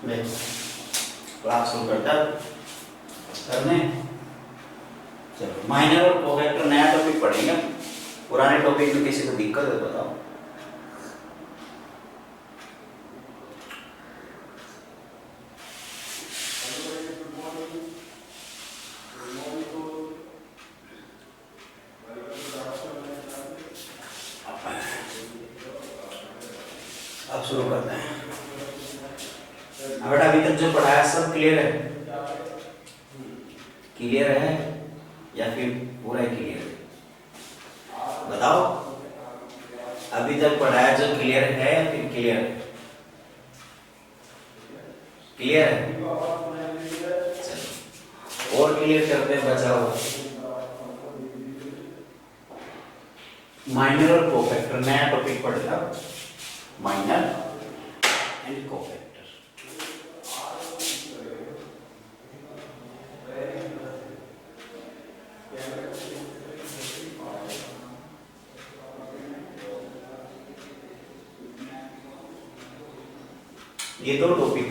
देखो क्लास शुरू करता करने। चलो माइनर और कोफैक्टर नया टॉपिक पढ़ेंगे। पुराने टॉपिक में किसी को दिक्कत है बताओ। अब शुरू करते हैं। बेटा अभी तक जो पढ़ाया सब क्लियर है? क्लियर है या फिर पूरा ही क्लियर है बताओ। अभी तक पढ़ाया जो क्लियर है या फिर क्लियर है? क्लियर है? चलो और क्लियर करते हैं बचा हुआ। माइनर और कोफैक्टर नया टॉपिक पढ़ेगा। Minor and cofactor. ये दो टॉपिक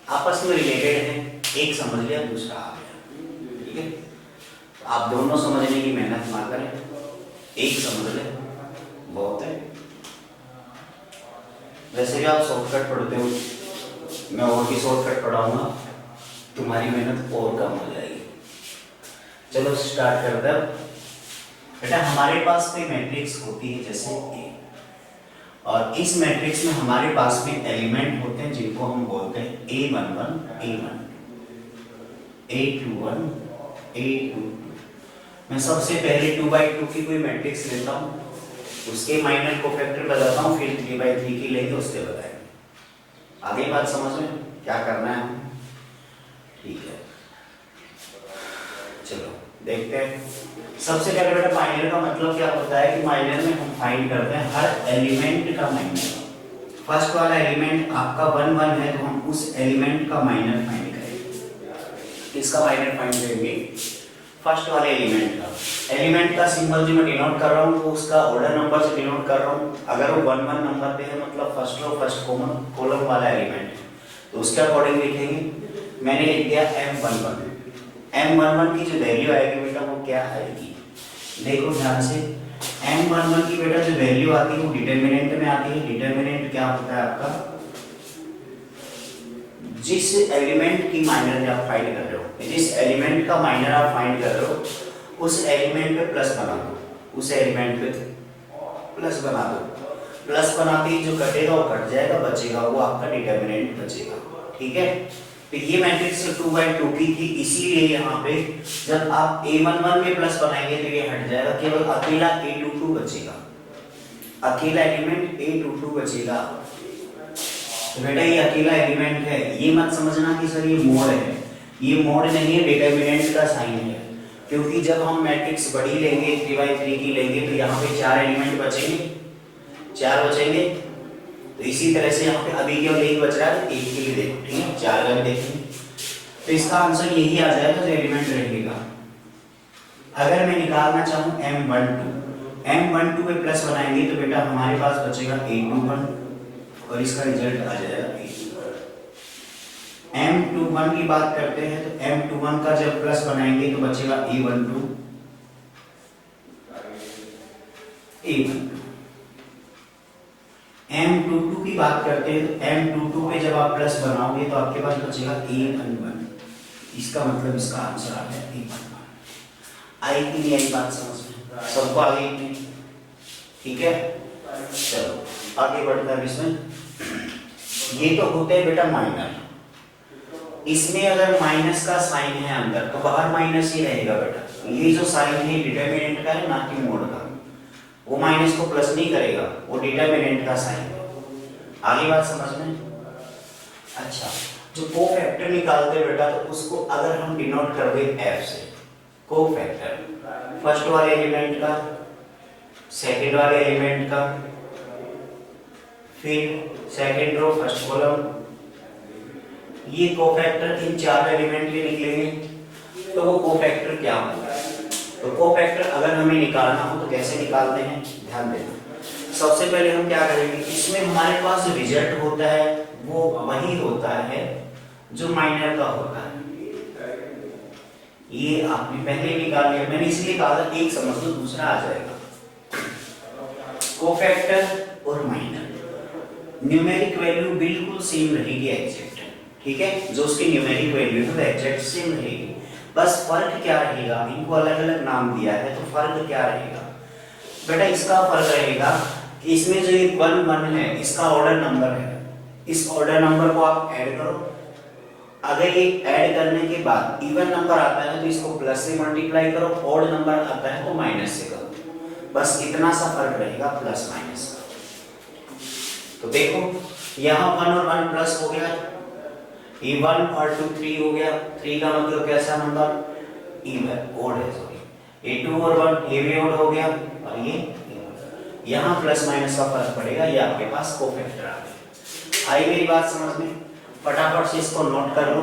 आपस में रिलेटेड हैं, एक समझ लिया दूसरा आ गया, ठीक है। तो आप दोनों समझने की मेहनत ना करें, एक समझ ले बहुत है। वैसे भी आप शॉर्टकट पढ़ते हो, मैं और भी शॉर्टकट पढ़ाऊंगा, तुम्हारी मेहनत और कम हो जाएगी। चलो स्टार्ट करते हैं। बेटा हमारे पास कोई मैट्रिक्स होती है जैसे ए, और इस मैट्रिक्स में हमारे पास में एलिमेंट होते हैं जिनको हम बोलते हैं A11, A12, A21, A22। मैं सबसे पहले 2/2 की कोई मैट्रिक्स लेता हूँ, उसके माइनर कोफैक्टर बताता हूँ, फिर 3/3 की लेंगे उसके बताएंगे। आगे बात समझ में क्या करना है हमें, ठीक है। चलो देखते हैं। सबसे पहले बेटा माइनर का मतलब क्या होता है कि माइनर में हम फाइंड करते हैं हर एलिमेंट का माइनर। फर्स्ट वाला एलिमेंट आपका 1 1 है तो हम उस एलिमेंट का माइनर फाइंड करेंगे। इसका माइनर फाइंड करेंगे फर्स्ट वाले एलिमेंट का। एलिमेंट का सिंबल जो मैं डिनोट कर रहा हूँ तो उसका ऑर्डर नंबर से डिनोट कर रहा हूँ। अगर वो 1 1 नंबर पे है मतलब फर्स्ट रो फर्स्ट कॉलम वाला एलिमेंट है तो उसके अकॉर्डिंग लिखेंगे। मैंने लिख दिया M11। M11 की जो वैल्यू आएगी बेटा वो क्या आएगी, देखो ध्यान से। M11 की बेटा जो वैल्यू आती है वो डिटरमिनेंट में आती है। डिटरमिनेंट क्या होता है आपका, जिस एलिमेंट की माइनर आप फाइंड कर रहे हो, जिस एलिमेंट का माइनर आप फाइंड कर रहे हो उस एलिमेंट पे प्लस बना दो, उस एलिमेंट पे प्लस बना दो। प्लस बनाते ही जो कटेगा वो कट जाएगा, बचेगा वो आपका डिटरमिनेंट बचेगा, ठीक है। तो ये मैट्रिक्स 2/2 की थी, इसीलिए यहाँ पे जब आप A11 में प्लस बनाएंगे तो ये हट जाएगा, केवल अकेला A22 बचेगा, अकेला एलिमेंट A22 बचेगा। तो बेटा ये अकेला एलिमेंट है, ये मत समझना कि सर ये मोड है, ये मोड नहीं है, डिटरमिनेंट का साइन है। क्योंकि जब हम मैट्रिक्स बड़ी लेंगे 3/3 की लेंगे तो यहाँ पे 4 एलिमेंट बचेंगे, 4 बचेंगे। तो इसी तरह से यहाँ पे अभी केवल एक बच रहा है, एक के लिए देखो, ठीक है, 4 का भी देखेंगे तो इसका आंसर यही आ जाएगा जो एलिमेंट रहेगा। अगर मैं निकालना चाहूँ M12 पे प्लस बनाएंगे तो बेटा हमारे पास बचेगा A21 और इसका रिजल्ट आ जाएगा A21। M21 की बात करते हैं तो M21 का जब प्लस बनाएंगे तो बचेगा A12, A12। M22 की बात करते हैं तो M22 पे जब आप प्लस बनाओगे तो आपके पास बचेगा A11। इसका मतलब इसका आंसर आ गया A11। आई कि नहीं आई बात समझ में, सबको आ गई नहीं, ठीक है। चलो आगे बढ़ते हैं इसमें। ये तो होते हैं बेटा माइनर, इसमें अगर माइनस का साइन है अंदर तो बाहर माइनस ही रहेगा बेटा। ये जो साइन है डिटरमिनेंट का है ना कि मोड का, वो माइनस को प्लस नहीं करेगा, वो डिटरमिनेंट का साइन है। आगे बात समझ में। अच्छा जो कोफैक्टर निकालते बेटा तो उसको अगर हम डिनोट कर दे F से, कोफैक्टर फर्स्ट वाले एलिमेंट का, सेकंड वाले एलिमेंट का, फिर सेकंड रो फर्स्ट कॉलम, ये कोफैक्टर इन 4 एलिमेंट के निकलेंगे तो वो कोफैक्टर क्या होगा। तो कोफैक्टर अगर हमें निकालना हो तो कैसे निकालते हैं, ध्यान देना। सबसे पहले हम क्या करेंगे, इसमें हमारे पास रिजल्ट होता है वो वही होता है जो माइनर का होता है। ये आपने पहले निकाल लिया, मैंने इसलिए कहा था एक समझ लो दूसरा आ जाएगा। कोफैक्टर और माइनर, न्यूमेरिक वैल्यू बिल्कुल सेम रहेगी एग्जैक्ट, ठीक है, जो उसकी न्यूमेरिक वैल्यू है वो एग्जैक्ट सेम रहेगी। बस फर्क क्या रहेगा, इनको अलग अलग नाम दिया है तो फर्क क्या रहेगा बेटा, इसका फर्क रहेगा कि इसमें जो ये 1 1 है इसका ऑर्डर नंबर है, इस ऑर्डर नंबर को आप ऐड करो, अगर ये ऐड करने के बाद इवन नंबर आता है तो इसको प्लस से मल्टीप्लाई करो, ऑड नंबर आता है तो माइनस से करो, बस इतना सा फर्क रहेगा प्लस माइनस का। तो देखो यहाँ 1 और 1 प्लस हो गया, ये 1 और 2 3 हो गया, 3 का मतलब कैसा नंबर, इवन ऑड है, सॉरी, ये 2 और 1 ये भी ऑड हो गया, और ये यहाँ प्लस माइनस का फर्क पड़ेगा, ये आपके पास कोफैक्टर आ गया। आई मेरी बात समझ में, फटाफट से इसको नोट कर लो,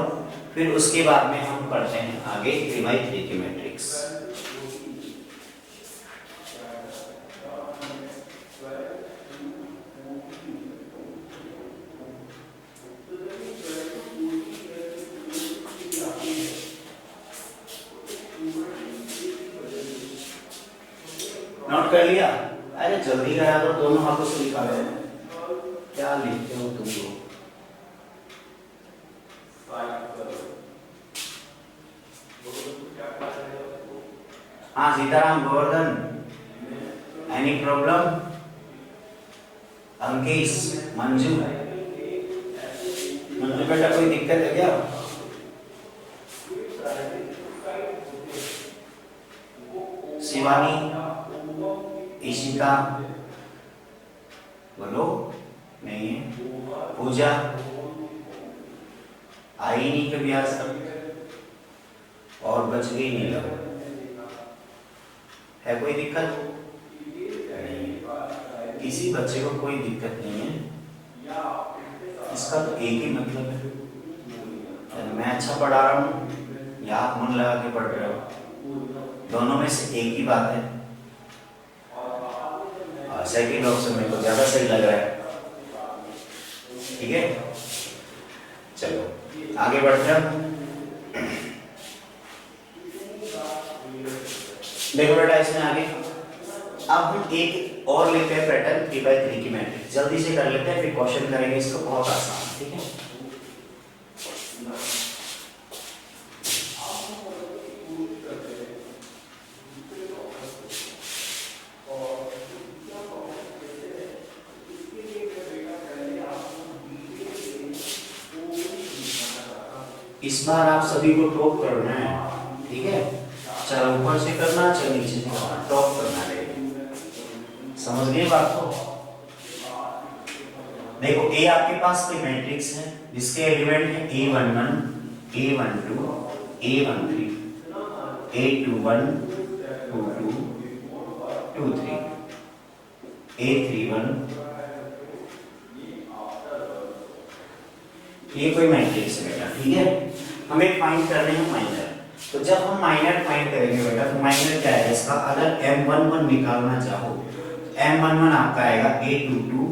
फिर उसके बाद में हम पढ़ते हैं आगे 3x3 की मैट्रिक्स। नोट कर लिया? अरे जल्दी करा दो, दोनों हाथों से लिखा है, क्या लिखते हो तुम लोग? हाँ सीताराम, गोवर्धन, एनी प्रॉब्लम? अंकेश, मंजू, मंजू बेटा कोई दिक्कत है क्या? शिवानी, ईशिका, बोलो, नहीं है, पूजा, आई नहीं कभी आज तक, और बच गई नहीं लगा, है कोई दिक्कत? नहीं, किसी बच्चे को कोई दिक्कत नहीं है, इसका तो एक ही मतलब है, मैं अच्छा पढ़ा रहा हूँ या आप मन लगा के पढ़ रहे हो, दोनों में से एक ही बात है। सेकंड ऑप्शन मेरे को ज्यादा सही लग रहा है, ठीक है, चलो आगे बढ़ते हैं। देखो बेटा इसमें आगे अब हम एक और लेते हैं पैटर्न 3x3 की मैट्रिक्स, जल्दी से कर लेते हैं फिर क्वेश्चन करेंगे इसको, बहुत आसान, ठीक है। इस बार आप सभी को टॉप करना है, ठीक है, चाहे ऊपर से करना चाहे नीचे से करना, टॉप करना है, समझ गए बात को? देखो ए आपके पास कोई मैट्रिक्स है जिसके एलिमेंट है A11, A12, A13, A21, 22, 23, A31, ये कोई मैट्रिक्स है बेटा, ठीक है, हमें फाइंड करने हैं माइनर। तो जब हम माइनर फाइंड करेंगे बेटा, तो माइनर क्या है इसका, अगर M11 निकालना चाहो M11 आपका आएगा A22,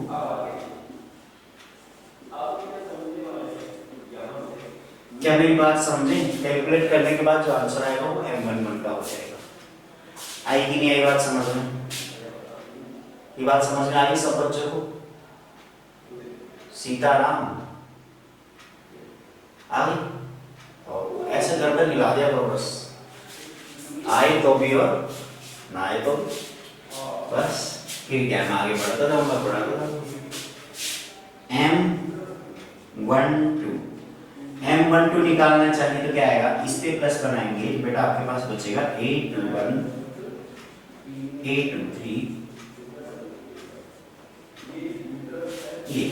क्या मेरी बात समझे? कैलकुलेट करने के बाद जो आंसर आएगा वो M11 का हो जाएगा। आई कि नहीं आई बात समझ में? ये बात समझ में आई सब बच्चों को? सीताराम आ गई? ऐसे गर्दन हिला दिया करो बस, आए तो भी और ना आए तो बस, फिर क्या मैं आगे बढ़ता जाऊंगा, बढ़ाता M12 निकालना चाहिए तो क्या आएगा, इस पे प्लस बनाएंगे बेटा, आपके पास बचेगा A21, A23, ये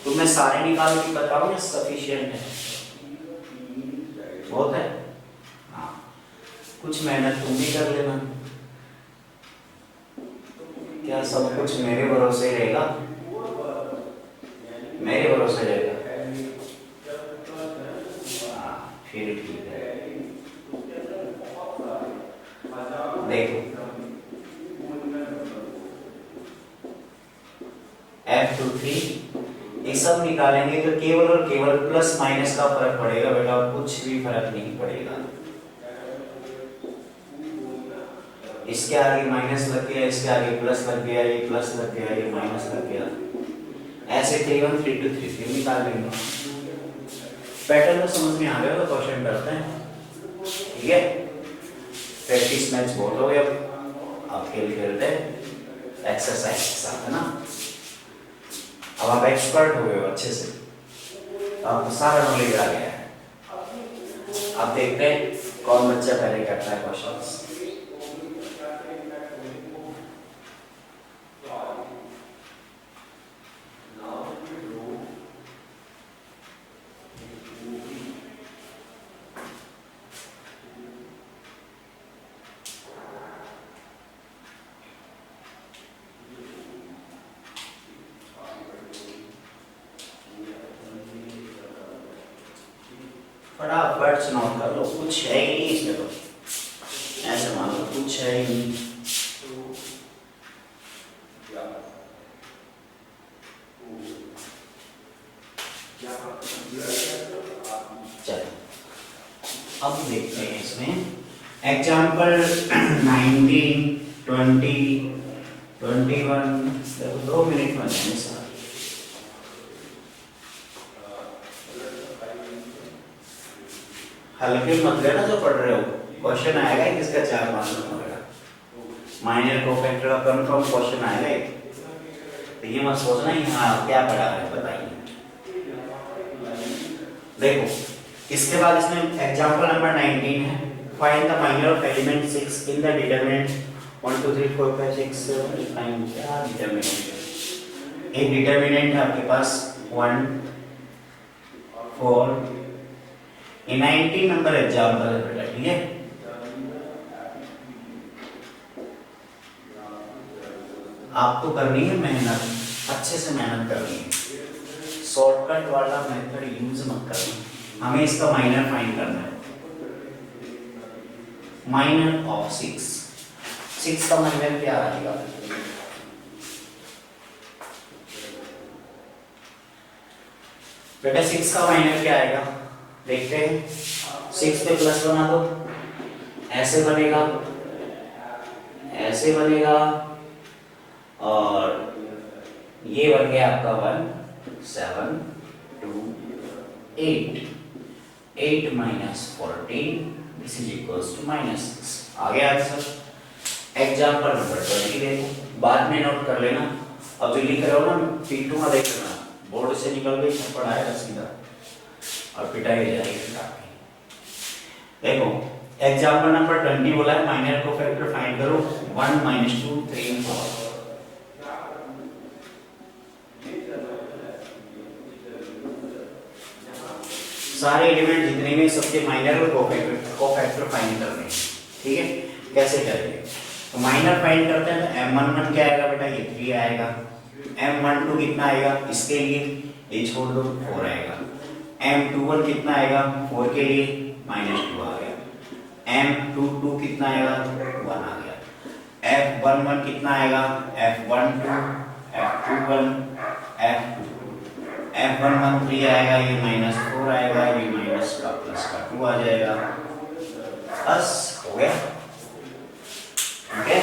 तो मैं सारे निकाल के बताऊं या सफिशिएंट है? बहुत है, हाँ, कुछ मेहनत तुम भी कर लेना, क्या सब कुछ मेरे भरोसे रहेगा? मेरे भरोसे रहेगा, हाँ, फिर ठीक है। देखो F23 सब निकालेंगे तो केवल और केवल प्लस माइनस का फर्क पड़ेगा बेटा, कुछ भी फर्क नहीं पड़ेगा। इसके आगे माइनस लग गया, इसके आगे प्लस लग गया, ये प्लस लग गया, ये माइनस लग गया, ऐसे 3 1 3 2 3 3 निकाल लेंगे। पैटर्न तो समझ में आ गया, तो क्वेश्चन करते हैं, ठीक है। प्रैक्टिस मैच बहुत हो गया, अब खेल खेलते हैं एक्सरसाइज के साथ, है ना। अब आप एक्सपर्ट हो गए हो अच्छे से, आपको सारा नॉलेज आ गया है। अब देखते हैं कौन बच्चा पहले करता है क्वेश्चंस। फटाफट नोट कर लो, कुछ है ही नहीं इसमें, तो ऐसे मान लो कुछ है ही नहीं। चलो अब देखते हैं इसमें एग्जाम्पल 19 20 21, 2 मिनट में जाएंगे सर। हल्के मत लेना जो पढ़ रहे हो, क्वेश्चन आएगा किसका 4 5 नंबर का, माइनर कोफैक्टर का कंफर्म क्वेश्चन आएगा। तो ये मत सोचना ही हाँ क्या पढ़ा है बताइए। देखो इसके बाद इसमें एग्जांपल नंबर 19 है, find the minor of element 6 in the determinant 1 2 3 4 5 6 7 8 9। क्या डिटरमिनेंट, एक डिटरमिनेंट है आपके पास 1 4, ये 19 नंबर एग्जाम्पल है बेटा, ठीक है। आपको करनी है मेहनत, अच्छे से मेहनत करनी है, शॉर्टकट वाला मेथड यूज मत करना। हमें इसका माइनर फाइंड करना है, माइनर ऑफ 6 का माइनर क्या आएगा बेटा, 6 का माइनर क्या आएगा देखते हैं। 6 पे प्लस बना दो, ऐसे बनेगा, ऐसे बनेगा, और ये बन गया आपका 1 7 2 8 8 minus 14 this is equals to -6। आ गया आंसर। एग्जाम्पल नंबर 20 देखो, बाद में नोट कर लेना। अब जो लिख रहे हो ना पीटूंगा, देख लेना बोर्ड से निकल गई थप्पड़ आएगा सीधा और पिटाई हो जाएगी फिर आपकी। देखो एग्जाम्पल नंबर 20 बोला है माइनर कोफैक्टर फाइंड करो 1 -2 3 4। सारे एलिमेंट जितने भी सबके माइनर और कोफैक्टर फाइंड करने हैं, ठीक है। कैसे करेंगे, तो माइनर फाइंड करते हैं तो m11 क्या आएगा बेटा, ये 3 आएगा। m12 कितना आएगा, इसके लिए ये छोड़ दो 4 आएगा। m21 कितना आएगा 4 के लिए -2 आ गया। m22 कितना आएगा 1 आ गया। f11 कितना आएगा f12 f21 f22 f11 3 आएगा, ये -4 आएगा, ये माइनस का प्लस का 2 आ जाएगा। बस हो गया, ठीक है।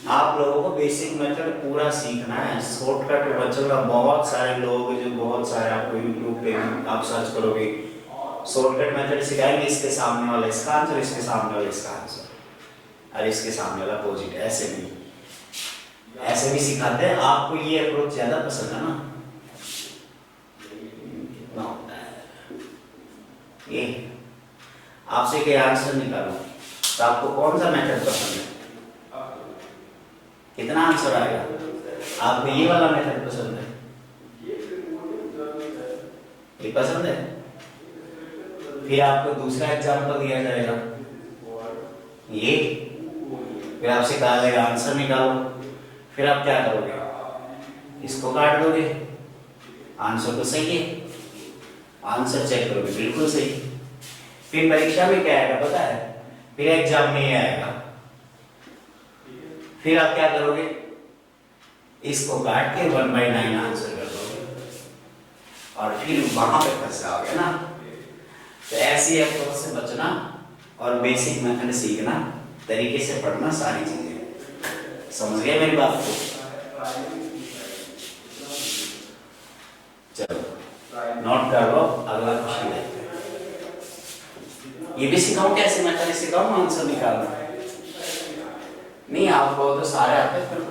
आप लोगों को बेसिक मेथड पूरा सीखना है, शॉर्टकट बच्चों का बहुत सारे लोग जो बहुत सारे आपको यूट्यूब पे आप सर्च करोगे शॉर्टकट मेथड सिखाएंगे, इसके सामने वाला इसका आंसर, इसके सामने वाला इसका आंसर और इसके सामने वाला अपोजिट, ऐसे भी सिखाते हैं। आपको ये अप्रोच ज्यादा पसंद है ना, ये आपसे के आंसर निकालो तो आपको कौन सा मेथड पसंद है, कितना आंसर आएगा, आपको ये वाला मेथड पसंद है, ये पसंद है। फिर आपको दूसरा एग्जांपल दिया जाएगा, ये फिर आपसे कहा जाएगा आंसर निकालो, फिर आप क्या करोगे, इसको काट दोगे, आंसर तो सही है, आंसर चेक करोगे बिल्कुल सही। फिर परीक्षा में क्या आएगा पता है, फिर एग्जाम में ये आएगा, फिर आप क्या करोगे, इसको काट के 1/9 आंसर कर और फिर वहां पे फंस जाओगे ना। तो ऐसी अप्रोच से बचना और बेसिक मेथड सीखना, तरीके से पढ़ना सारी चीजें। समझ गए मेरी बात को? चलो नोट कर लो, अगला क्वेश्चन देखते हैं। ये भी सिखाऊं, कैसे मेथड सिखाऊं आंसर निकालना? नहीं आपको तो सारे आते हैं,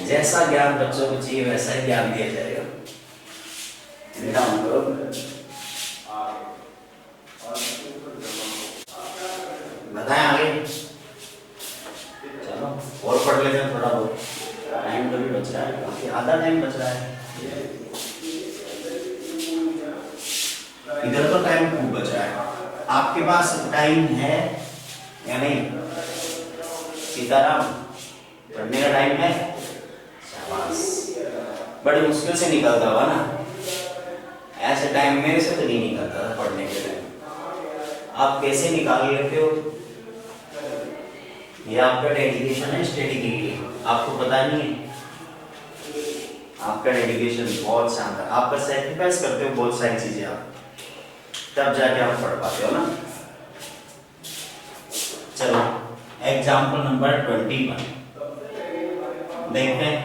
जैसा ज्ञान बच्चों को चाहिए वैसा ही ज्ञान दिया जाएगा। बताएं आगे। चलो और पढ़ लेते हैं थोड़ा बहुत, टाइम तो भी बच रहा है, काफी आधा टाइम बच रहा है। इधर तो टाइम खूब बच रहा है। आपके पास टाइम है या नहीं? सीताराम, पढ़ने का टाइम है? शाबाश, बड़ी मुश्किल से निकलता हुआ ना, ऐसे टाइम मेरे से तो नहीं निकलता था पढ़ने के टाइम। आप कैसे निकाल लेते हो? ये आपका डेडिकेशन है स्टडी के लिए, आपको पता नहीं है। आपका डेडिकेशन बहुत शानदार, आपका सैक्रिफाइस करते हो बहुत सारी चीजें आप, तब जाके आप पढ़ पाते हो ना। चलो एग्जाम्पल नंबर 21 देखते हैं।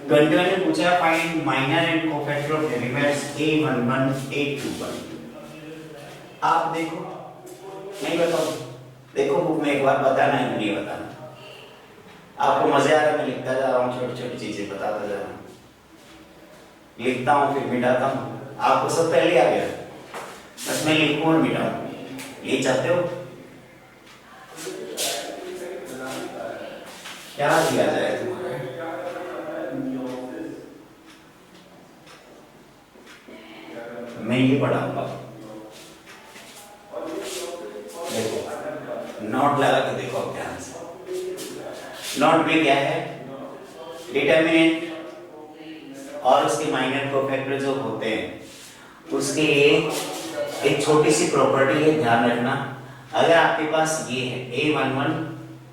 21 ने पूछा find minor and cofactor of elements A11 A21। आप देखो, नहीं बताओ, देखो बुक में एक बार बताना है, नहीं बताना। आपको मजे आ रहा है, मैं लिखता जा रहा हूँ, छोटी छोटी चीजें बताता जा रहा हूँ, लिखता हूँ फिर मिटाता हूँ। आपको सब पहले आ गया, बस मैं लिखूं और मिटाऊं, ये चाहते हो? क्या दिया जाए तुम्हारे? मैं ये पढ़ाऊंगा, देखो नोट लगा के देखो ध्यान से। नोट में क्या है? डिटरमिनेंट और उसके माइनर कोफैक्टर जो होते हैं उसके लिए एक छोटी सी प्रॉपर्टी है, ध्यान रखना। अगर आपके पास ये है A11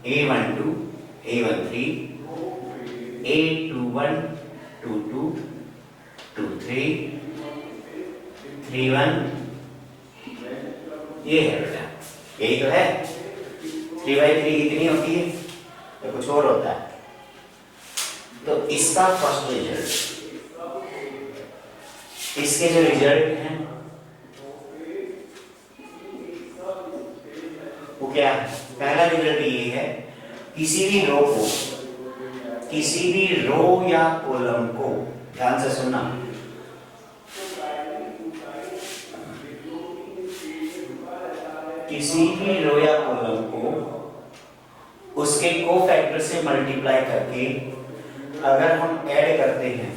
A12 A13 A21 22 23 31, ये है बेटा, यही तो है। 3/3 कितनी होती है? तो कुछ और होता है। तो इसका फर्स्ट रिजल्ट, इसके जो रिजल्ट हैं वो क्या है? पहला रिजल्ट ये है, किसी भी रो को, किसी भी रो या कॉलम को, ध्यान से सुनना, किसी भी रो या कॉलम को उसके कोफैक्टर से मल्टीप्लाई करके अगर हम ऐड करते हैं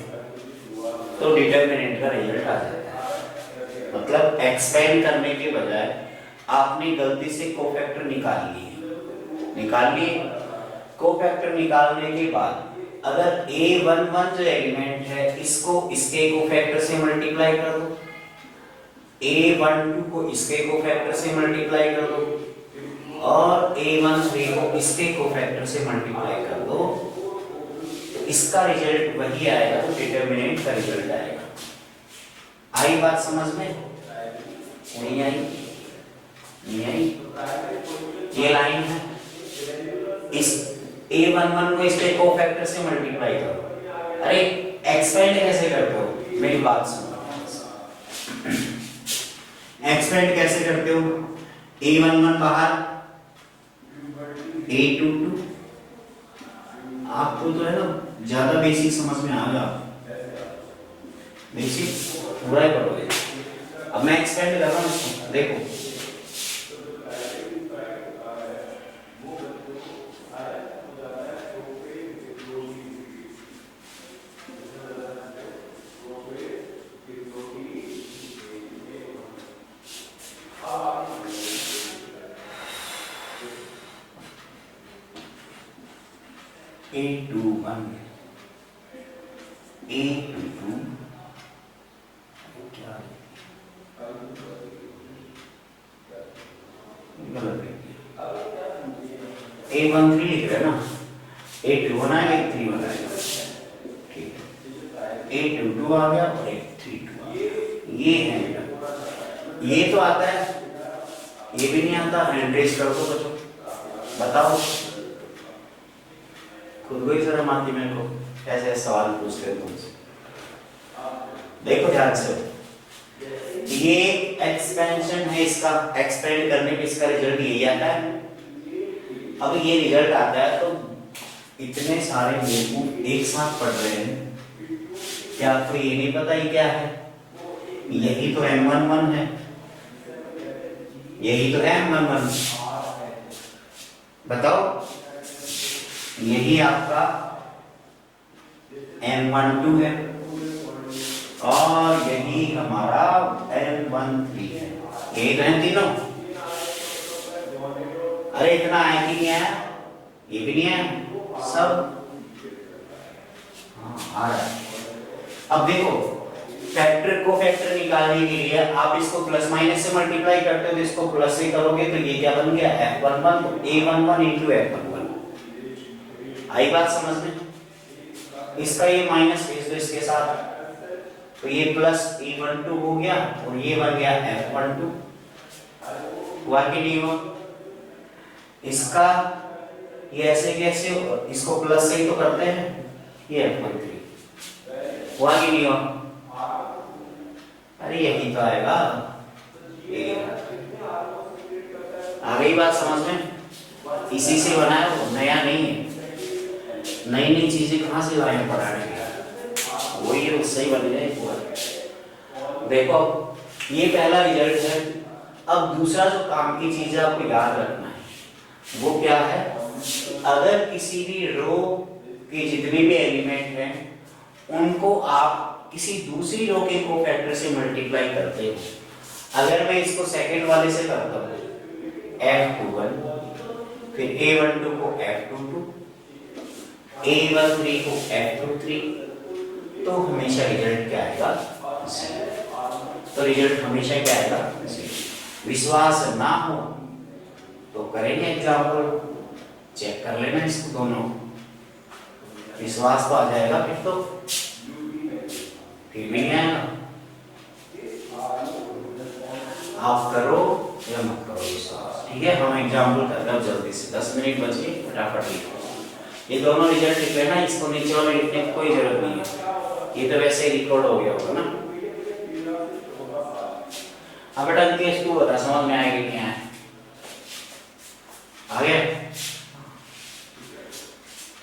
तो डिटरमिनेंट का रिजल्ट आ जाता है। मतलब एक्सपेंड करने के बजाय आपने गलती से कोफैक्टर निकाल लिए, कोफैक्टर निकालने के बाद अगर A11 जो एलिमेंट है इसको इसके कोफैक्टर से मल्टीप्लाई कर दो, A12 को इसके कोफैक्टर से मल्टीप्लाई कर दो और A13 को इसके कोफैक्टर से मल्टीप्लाई कर दो, इसका रिजल्ट वही आएगा, तो डिटरमिनेंट का रिजल्ट आएगा। आई बात समझ में? नहीं आई? नहीं आई? ये लाइन है, इस A11 को इसके कोफैक्टर से मल्टीप्लाई करो। अरे एक्सपेंड कैसे करते हो? मेरी बात सुनो, एक्सपेंड कैसे करते हो? A11 बाहर, A22, आपको तो है ना ज्यादा बेसिक समझ में आ गया, बेसिक पूरा ही पढ़ोगे। अब मैं एक्सपेंड कर रहा हूँ इसको, देखो A21 A22 क्या गलत है, A13 लिख रहे ना, A21 आएगा A31 आएगा, ठीक है। A22 आ गया आता है, ये भी नहीं आता, ट्रेस कर दो बच्चों, बताओ खुद को ही शर्म आती मेरे को, ऐसे सवाल पूछते हो तुमसे। देखो ध्यान से, ये एक्सपेंशन है, इसका एक्सपेंड करने पे इसका रिजल्ट यही आता है। अब ये रिजल्ट आता है तो इतने सारे बेवकूफ एक साथ पढ़ रहे हैं, क्या आपको ये नहीं पता ये क्या है? यही तो M11 है, यही तो M11, बताओ यही आपका M12 है और यही हमारा M13 है, यही तो है तीनों। अरे इतना है कि नहीं है, ये भी नहीं है, सब हाँ आ रहा है। अब देखो फैक्टर को फैक्टर निकालने के लिए आप इसको प्लस माइनस से मल्टीप्लाई करते हो तो इसको प्लस से करोगे तो ये क्या बन गया F11 A11 इंटू F11। आई बात समझ में? इसका ये माइनस भेज दो इसके साथ तो ये प्लस A12 हो गया और ये बन गया F12, हुआ कि नहीं हुआ? इसका ये ऐसे कैसे, इसको प्लस से ही तो करते हैं, ये F13 हुआ कि नहीं हुआ? अरे यही तो आएगा, आ गई बात समझ में? इसी से बना है वो, नया नहीं है। नई नई चीजें कहाँ से लाए पढ़ाने के, वही उससे ही बन जाए पूरा। देखो ये पहला रिजल्ट है। अब दूसरा जो काम की चीज है आपको याद रखना है वो क्या है, अगर किसी भी रो के जितने भी एलिमेंट हैं उनको आप किसी दूसरी रो के कोफैक्टर से मल्टीप्लाई करते हो। अगर मैं इसको सेकंड वाले से करता हूँ F21, फिर A12 को F22, A13 को F23, तो हमेशा रिजल्ट क्या आएगा? तो रिजल्ट हमेशा क्या आएगा? विश्वास ना हो तो करेंगे एग्जाम्पल, चेक कर लेना इसको दोनों, विश्वास तो आ जाएगा फिर भी नहीं आएगा। आप करो या मत करो विश्वास, ठीक है? हम एग्जाम्पल कर रहे हैं जल्दी से, 10 मिनट बचे, फटाफट लिखो। ये दोनों रिजल्ट लिख लेना, इसको नीचे वाले लिखने की कोई जरूरत नहीं है, ये तो वैसे ही रिकॉर्ड हो गया होगा ना। अब बेटा केस 2 बता, समझ में आएगा नहीं आया? आ गया?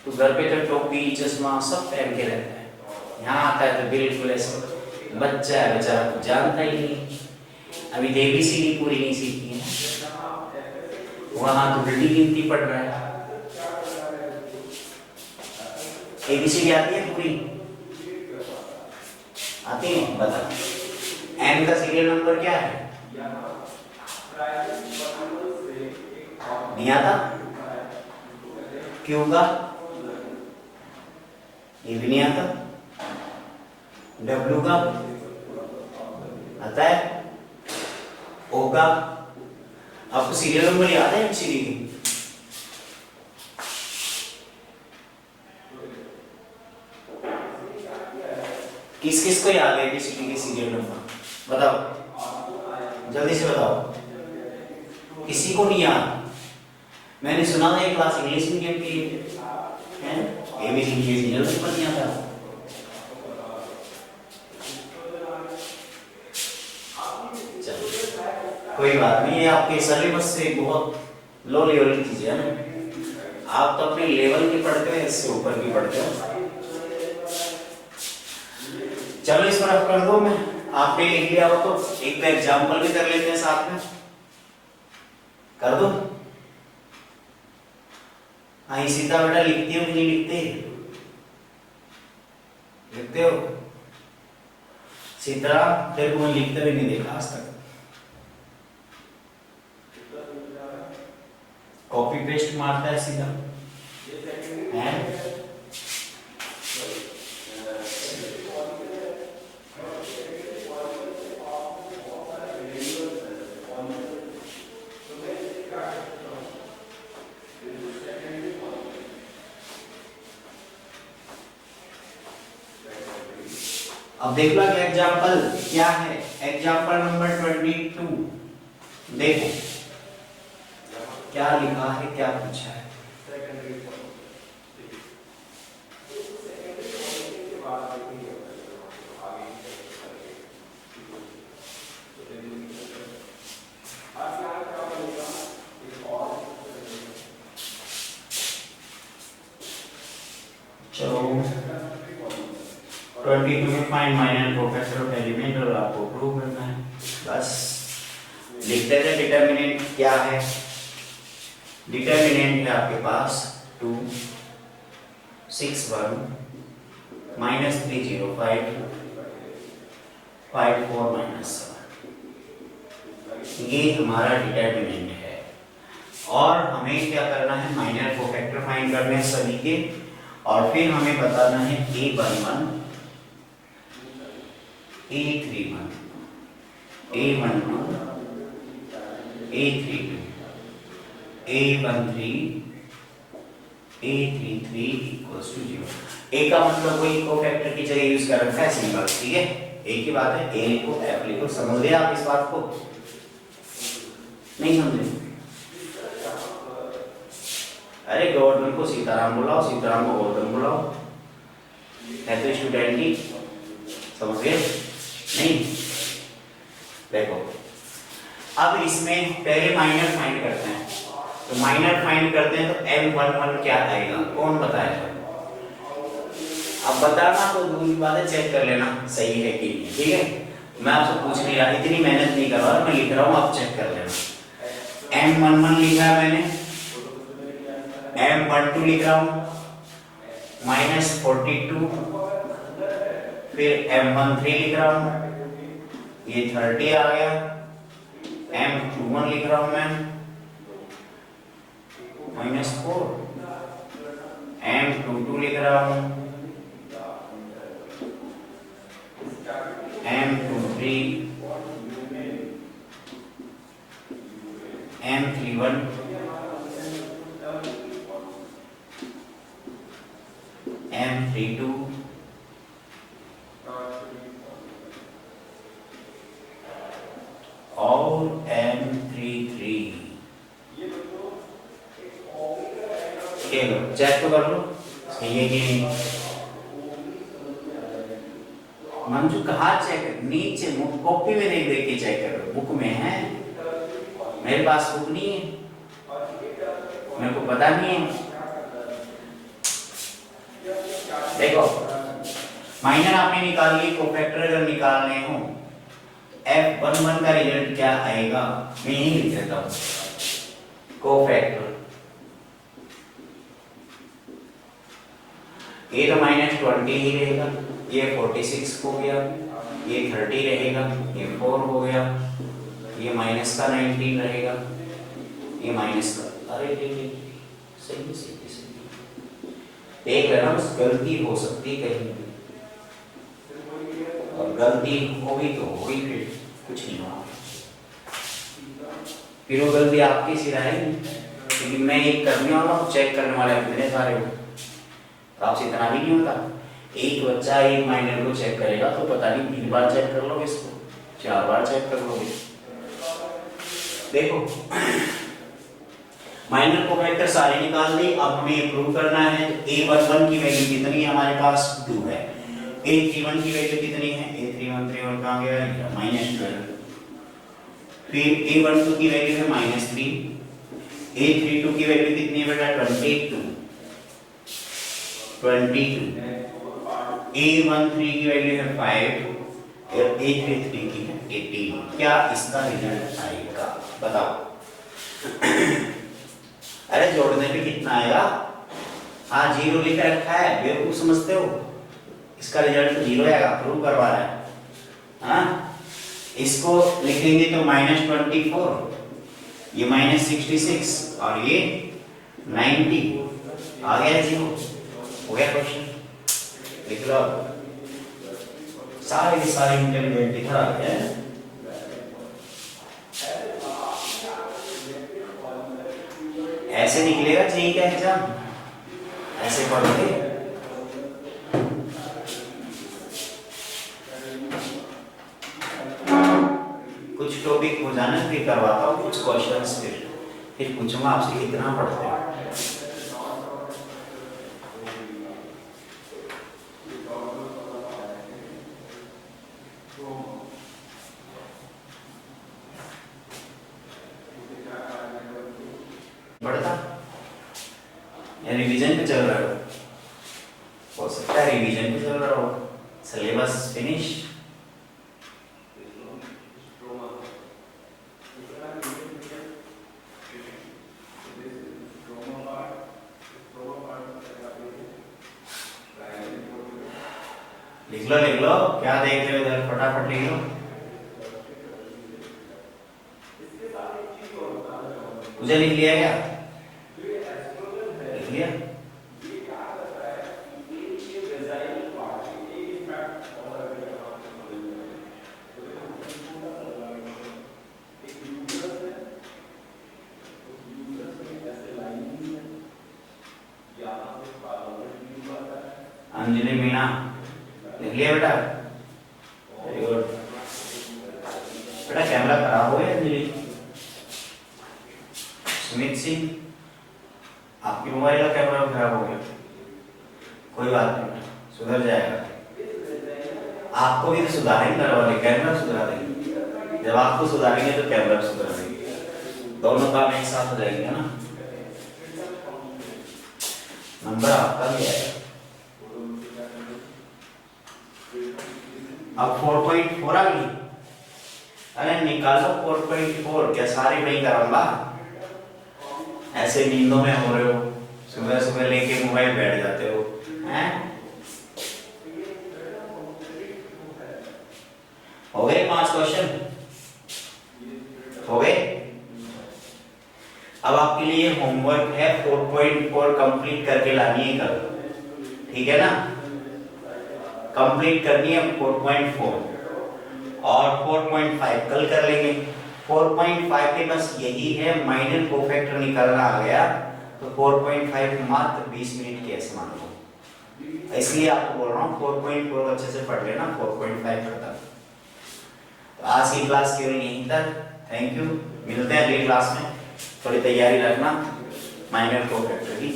तो घर पे तो टोपी चश्मा सब पहन के रहता है, यहाँ आता है तो बिल्कुल ऐसे बच्चा है बेचारा, कुछ जानता ही नहीं, अभी ABCD पूरी नहीं सीखी है, वहां तो उल्टी गिनती पढ़ रहा है। ABCD आती है पूरी? आती है? बता। N का सीरियल नंबर क्या है? नहीं आता? Q का? ये भी नहीं आता। W का आता है? O का? आपको सीरियल नंबर याद है ABCD की? किस किस को याद है ABCD के सीरियल नंबर? बताओ जल्दी से बताओ, किसी को नहीं याद? मैंने सुना था एक क्लास इंग्लिश मीडियम की है, ABCD के सीरियल नंबर नहीं आता। कोई बात नहीं, ये आपके सिलेबस से बहुत लो लेवल की चीजें है ना, आप तो अपने लेवल की पढ़ते हो, इससे ऊपर की पढ़ते हो। चलो इस तरफ कर दो, मैं आपने लिख लिया हो तो एक तो एग्जाम्पल भी कर लेते हैं साथ में, कर दो। हाँ सीता बेटा लिखती हो कि नहीं लिखते? लिखते हो? सीता तेरे को मैं लिखते हुए नहीं देखा आज तक, कॉपी पेस्ट मारता है सीधा है? अब देख लो एग्जाम्पल क्या है, एग्जाम्पल नंबर 22। देखो क्या लिखा है, क्या पूछा है। चलो 22 में find minor cofactor of element और आपको प्रूव करना है। बस लिखते थे डिटर्मिनेंट क्या है। डिटर्मिनेंट है आपके पास 2 6 1 -3 0 5 5 4 -7, ये हमारा डिटर्मिनेंट है। और हमें क्या करना है, माइनर कोफैक्टर फाइंड करने हैं सभी के, और फिर हमें बताना है A11 A31 A12 A32 A13 A33 equals to 0। ए का मतलब कोई कोफैक्टर की जगह यूज कर रखा है सिंबल, ठीक है। ए की बात है, ए लिखो एफ लिखो। समझ गए आप इस बात को? नहीं समझे? अरे गवर्धन को सीताराम बुलाओ, सीताराम को गवर्धन बुलाओ, है तो स्टूडेंट ही। समझ गए? नहीं? देखो अब इसमें पहले माइनर फाइंड करते हैं। तो माइनर फाइंड करते हैं तो M11 क्या आएगा, कौन बताएगा? अब बताना तो दूर की बात है, चेक कर लेना सही है कि नहीं, ठीक है। मैं आपसे पूछ नहीं रहा, इतनी मेहनत नहीं कर रहा, मैं लिख रहा हूँ, आप चेक कर लेना। M11 लिखा है मैंने, M12 लिख रहा हूँ -42, फिर M13 लिख रहा हूँ, ये 30 आ गया। M21 लिख रहा हूँ मैं -4, M22 लिख रहा हूँ, M23, M31, M32, और M33। चेक तो कर लो सही है कि नहीं। मंजू कहाँ चेक, नीचे कॉपी में देख देख के चेक करो, बुक में है, मेरे पास बुक नहीं है, मेरे को पता नहीं है। देखो माइनर आपने निकाल लिए, कोफैक्टर अगर निकालने हो F11 का रिजल्ट क्या आएगा, मैं यही लिख देता हूँ। कोफैक्टर ये तो -20 ही रहेगा, ये 46 हो गया, ये 30 रहेगा, ये 4 हो गया, ये माइनस का 19 रहेगा, ये माइनस का, अरे सही देख लेना, बस गलती हो सकती कहीं भी, और गलती होगी तो होगी, फिर कुछ नहीं होगा, फिर वो गलती आपकी सिर आएगी। क्योंकि मैं एक करने वाला हूँ, चेक करने वाले इतने सारे हो, आपसे इतना भी नहीं होता। एक बच्चा एक माइनर को चेक करेगा तो पता नहीं 3 बार चेक कर लोगे इसको, 4 बार चेक कर लोगे। देखो माइनर कोफैक्टर सारे निकाल दी, अब हमें प्रूव करना है। A11 की वैल्यू कितनी है हमारे पास, 2 है। A31 की वैल्यू कितनी है, A31 कहाँ गया, -12। फिर A12 की वैल्यू है -3, A32 की वैल्यू कितनी है बेटा, 22, A13 की वैल्यू है 5 और A33 की है 18। क्या इसका रिजल्ट आएगा बताओ? अरे जोड़ने पे कितना आएगा, हाँ 0 लिख रखा है, बेवकूफ समझते हो, इसका रिजल्ट 0 आएगा, प्रूव करवा रहा है। हाँ इसको लिखेंगे तो -24, ये -66 और ये 90 आ गया, 0 हो गया क्वेश्चन। लिख लो सारे के सारे इंटेलिजेंट दिखा है। ऐसे निकलेगा जेईई का एग्जाम, ऐसे पढ़ोगे। कुछ टॉपिक हो जाना ना फिर करवाता हूँ कुछ क्वेश्चंस, फिर पूछूंगा आपसे कितना पढ़ते हो। पढ़ता या रिवीजन पे चल रहा हो सकता है रिवीजन पे चल रहा हो, सिलेबस फिनिश। लिख लो क्या देख रहे हो इधर, फटाफट लिख लो। मुझे लिख लिया क्या? लिख लिया। अंजलि मीना लिख लिया बेटा, वेरी गुड बेटा। कैमरा खराब हो गया अंजलि। सुमित सिंह आपकी मोबाइल का कैमरा खराब हो गया, कोई बात नहीं सुधर जाएगा। आपको भी तो सुधारेंगे घर वाले, कैमरा सुधरा देंगे। जब आपको सुधारेंगे तो कैमरा सुधरा देंगे, दोनों काम एक साथ हो जाएंगे ना, नंबर आपका भी आएगा। अब 4.4 आ गई, अरे निकालो 4.4। क्या सारे नहीं कराऊंगा, ऐसे नींदों में हो रहे हो, सुबह सुबह लेके मोबाइल बैठ जाते हो हैं? हो गए 5 क्वेश्चन हो गए। अब आपके लिए होमवर्क है 4.4 कंप्लीट करके लानी है कल, ठीक है ना? कंप्लीट करनी है 4.4 और 4.5 कल कर लेंगे। 4.5 के बस यही है, माइनर कोफैक्टर निकालना आ गया तो 4.5 मात्र 20 मिनट के ऐसे मान लो, इसलिए आपको बोल रहा हूँ 4.4 अच्छे से पढ़ लेना, 4.5 खत्म। तो आज की क्लास केवल यहीं तक, थैंक यू। मिलते हैं अगली क्लास में, थोड़ी तैयारी रखना माइनर कोफैक्टर की।